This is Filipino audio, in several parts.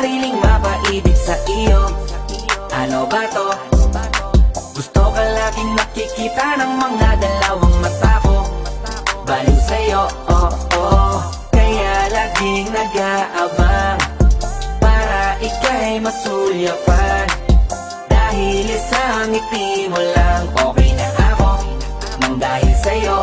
sariling mapaibig sa iyo. Ano ba to? Gusto ka laging nakikita ng mga dalawang mata ko. Baliw sa'yo, kaya laging nag-aabang para ika'y masulyapan. Dahil isang ngiti mo lang, okay na ako nang dahil sa'yo,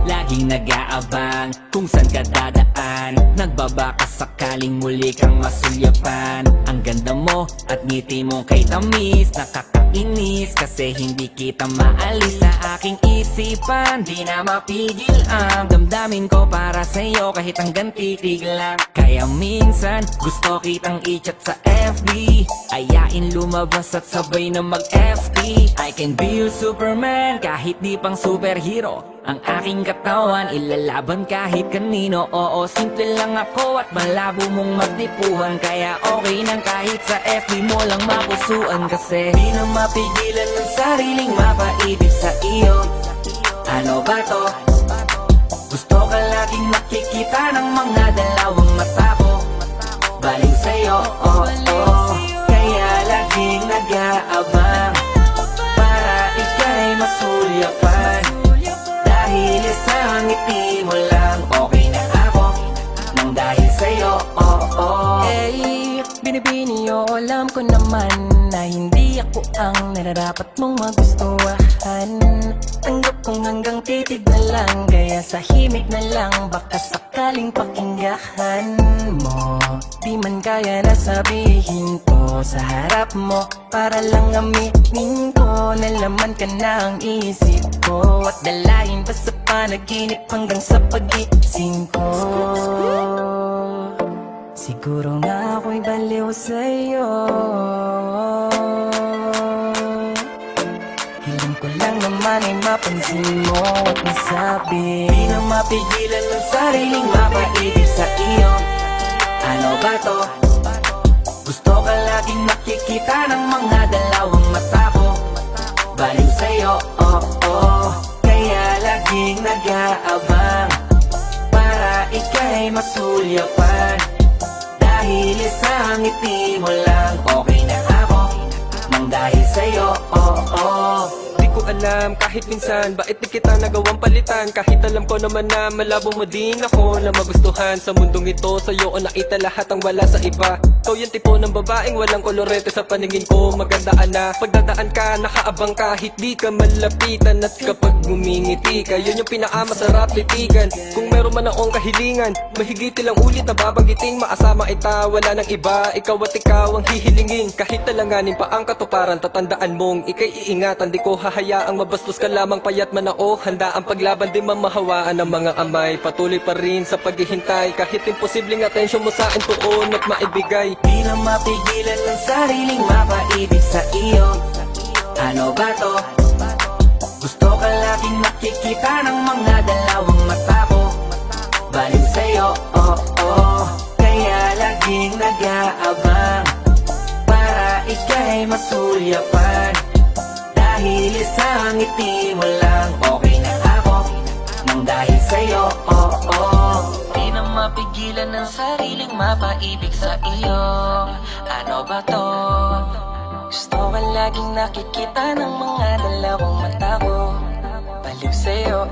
laging nag-aabang kung saan ka dadaan. Nagbabaka sakaling muli kang masulyapan. Ang ganda mo at ngiti mo kay tamis, nakakainis kasi hindi kita maalis sa aking isipan. Di na mapigil ang damdamin ko para sa'yo kahit hanggang titig lang. Kaya minsan gusto kitang i-chat sa FB, ayain lumabas at sabay na mag-FT. I can be your Superman kahit di pang superhero. Ang aking katawan ilalaban kahit kanino. Oo, simple lang ako at malabo mong magdipuhan. Kaya okay nang kahit sa FB mo lang mapusuan. Kasi di na mapigilan ng sariling mapaibig sa iyo. Ano ba to? Gusto ka laging nakikita ng mga dalawang mata ko. Baliw sa'yo, kaya laging nag-aabang para ika'y masulyapan. Dahil isang ngiti mo lang, okay na ako nang dahil sa'yo, Hey, binibini, alam ko naman na hindi ako ang nararapat mong magustuhan. Tanggap kong hanggang titig na lang, kaya sa himig na lang baka sakaling pakinggan mo. Di man kaya na sabihin ko sa harap mo, para lang aminin ko na laman ka na ang isip ko. At dalahin pa sa panaginip hanggang sa pag-iising ko. Siguro nga ako'y baliw sa'yo. Hiling ko lang naman ay mapansin mo at masabi. di na mapigilan ng sariling mapaibig sa iyo. Ano ba to? Gusto ka laging nakikita ng mga dalawang mata ko. Baliw sa'yo, kaya laging nag-aabang para ika'y masulyapan. Dahil isang ngiti mo lang, okay na ako nang dahil sa'yo, Di ko alam kahit minsan bakit di kita nagawang palitan. Kahit alam ko naman na malabo mo din ako na magustuhan. Sa mundong ito sa'yo o nakita lahat ang wala sa iba. Ikaw yung tipo ng babaeng walang kolorete sa paningin ko. Magandaan na pagdadaan ka, nakaabang kahit di ka malapitan. At kapag ngumingiti ka, yun yung pinakamasarap titigan. Kung meron man akong kahilingan, mahigit ilang ulit na babanggiting maasama ita, wala nang iba. Ikaw at ikaw ang hihilingin. Kahit talanganin pa ang katuparan, tatandaan mong ika'y iingatan. Di ko hahayaang mabastos ka lamang payat man ako. Handa ang paglaban di mamahawaan ng mga amay. Patuloy pa rin sa paghihintay kahit imposibleng atensyon mo sa akin tuon at maibigay. di na mapigilan ng sariling mapaibig sa iyo. Ano ba to? Gusto ka laging nakikita ng mga dalawang mata ko. Baliw sa'yo, kaya laging nag-aabang para ika'y masulyapan. Dahil isang ngiti mo lang, okay na ako nang dahil sa'yo, Di na mapigilan ng sariling mapaibig sa iyo. Ano ba to? Gusto ka laging nakikita ng mga dalawang mata ko. Baliw sa'yo,